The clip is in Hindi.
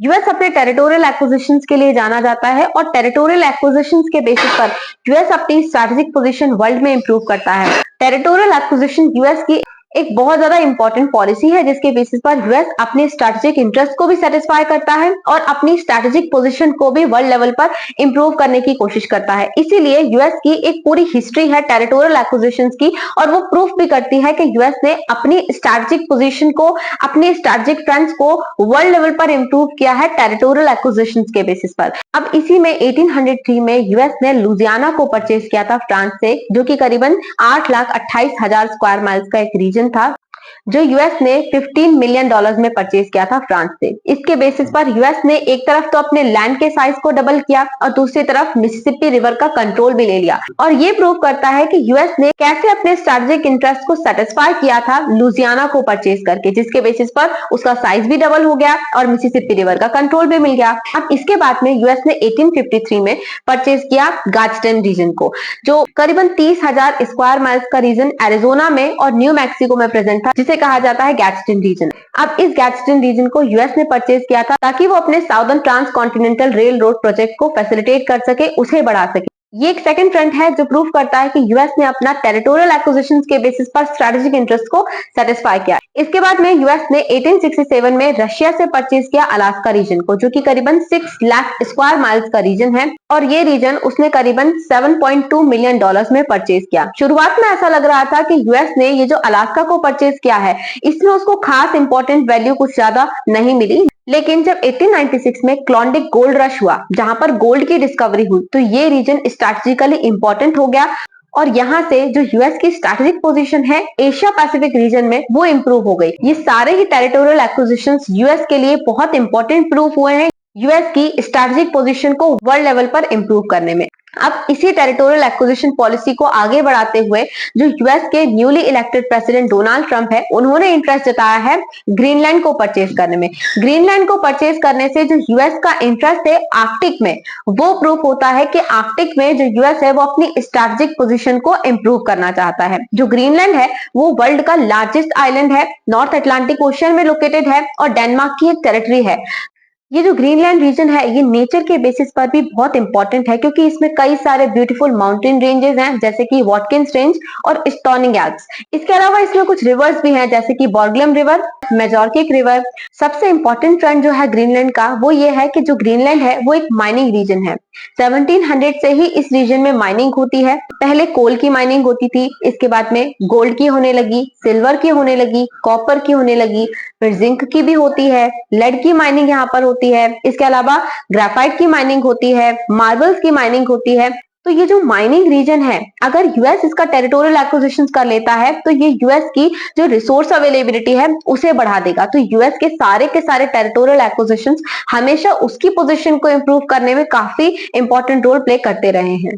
यूएस अपने टेरिटोरियल एक्विजिशंस के लिए जाना जाता है और टेरिटोरियल एक्विजिशंस के बेसिस पर यूएस अपनी स्ट्रैटेजिक पोजीशन वर्ल्ड में इंप्रूव करता है। टेरिटोरियल एक्विजिशन यूएस की एक बहुत ज्यादा इंपॉर्टेंट पॉलिसी है जिसके बेसिस पर यूएस अपने स्ट्रैटेजिक इंटरेस्ट को भी सेटिस्फाई करता है और अपनी स्ट्रैटेजिक पोजीशन को भी वर्ल्ड लेवल पर इंप्रूव करने की कोशिश करता है। इसीलिए यूएस की एक पूरी हिस्ट्री है टेरिटोरियल एक्विजिशंस की और वो प्रूफ भी करती है कि यूएस ने अपनी स्ट्रैटेजिक पोजीशन को, अपने स्ट्रैटेजिक फ्रंट्स को वर्ल्ड लेवल पर इंप्रूव किया है टेरिटोरियल एक्विजिशंस के बेसिस पर। अब इसी में 1803 में यूएस ने लुजियाना को परचेज किया था फ्रांस से, जो कि करीबन 8,28,000 स्क्वायर माइल्स का एक रीजन था, जो यूएस ने $15 मिलियन में परचेज किया था फ्रांस से। इसके बेसिस पर यूएस ने एक तरफ तो अपने लैंड के साइज को डबल किया और दूसरी तरफ मिसिसिपी रिवर का कंट्रोल भी ले लिया। और ये प्रूव करता है कि यूएस ने कैसे अपने स्ट्रैटेजिक इंटरेस्ट को सेटिस्फाई किया था लुजियाना को परचेज करके, जिसके बेसिस पर उसका साइज भी डबल हो गया और मिसिसिपी रिवर का कंट्रोल भी मिल गया। अब इसके बाद में यूएस ने 1853 में परचेज किया गाडस्टन रीजन को, जो करीबन 30,000 स्क्वायर माइल्स का रीजन एरिजोना में और न्यू मैक्सिको में प्रेजेंट था, जिसे कहा जाता है गैडस्टन रीजन। अब इस गैडस्टन रीजन को यूएस ने परचेज किया था ताकि वो अपने southern transcontinental railroad project को फैसिलिटेट कर सके, उसे बढ़ा सके। ये एक सेकंड फ्रंट है जो प्रूव करता है कि यूएस ने अपना टेरिटोरियल एक्विजिशंस के बेसिस पर स्ट्रैटेजिक इंटरेस्ट को सेटिस्फाई किया। इसके बाद में यूएस ने 1867 में रशिया से परचेज किया अलास्का रीजन को, जो कि करीबन 6 लाख स्क्वायर माइल्स का रीजन है और ये रीजन उसने करीबन $7.2 मिलियन में परचेज किया। शुरुआत में ऐसा लग रहा था कि यूएस ने ये जो अलास्का को परचेज किया है इसमें उसको खास इंपॉर्टेंट वैल्यू कुछ ज्यादा नहीं मिली, लेकिन जब 1896 में क्लॉन्डिक गोल्ड रश हुआ, जहां पर गोल्ड की डिस्कवरी हुई, तो ये रीजन स्ट्रैटेजिकली इंपॉर्टेंट हो गया और यहाँ से जो यूएस की स्ट्रैटेजिक पोजीशन है एशिया पैसिफिक रीजन में वो इंप्रूव हो गई। ये सारे ही टेरिटोरियल एक्विजिशंस यूएस के लिए बहुत इंपॉर्टेंट प्रूफ हुए हैं यूएस की स्ट्रैटेजिक पोजीशन को वर्ल्ड लेवल पर इंप्रूव करने में। अब इसी टेरिटोरियल एक्विजिशन पॉलिसी को आगे बढ़ाते हुए जो यूएस के newly elected president Donald Trump है, उन्होंने इंटरेस्ट जताया है ग्रीनलैंड को परचेज करने में। ग्रीनलैंड को परचेज करने से जो यूएस का इंटरेस्ट है आर्कटिक में, वो प्रूफ होता है कि आर्कटिक में जो यूएस है वो अपनी स्ट्रैटेजिक पोजीशन को इंप्रूव करना चाहता है। जो ग्रीनलैंड है वो वर्ल्ड का लार्जेस्ट आइलैंड है, नॉर्थ अटलांटिक ओशियन में लोकेटेड है और डेनमार्क की एक टेरिटरी है। ये जो ग्रीनलैंड रीजन है ये नेचर के बेसिस पर भी बहुत इंपॉर्टेंट है, क्योंकि इसमें कई सारे ब्यूटीफुल माउंटेन रेंजेस हैं जैसे कि वॉटकिंस रेंज और स्टोनिंग एल्प्स। इसके अलावा इसमें कुछ रिवर्स भी हैं जैसे कि बॉर्गलम रिवर, मेजॉर्किक रिवर। सबसे इंपॉर्टेंट ट्रेंड जो है ग्रीनलैंड का वो ये है कि जो ग्रीनलैंड है वो एक माइनिंग रीजन है। 1700 से ही इस रीजन में माइनिंग होती है। पहले कोल की माइनिंग होती थी, इसके बाद में गोल्ड की होने लगी, सिल्वर की होने लगी, कॉपर की होने लगी, फिर जिंक की भी होती है, लेड की माइनिंग यहाँ पर होती है। इसके अलावा ग्रेफाइट की माइनिंग होती है, मार्बल्स की माइनिंग होती है। तो ये जो माइनिंग रीजन है, अगर यूएस इसका टेरिटोरियल एक्विजिशन कर लेता है तो ये यूएस की जो रिसोर्स अवेलेबिलिटी है उसे बढ़ा देगा। तो यूएस के सारे टेरिटोरियल एक्विजिशन हमेशा उसकी पोजीशन को इंप्रूव करने में काफी इंपॉर्टेंट रोल प्ले करते रहे हैं।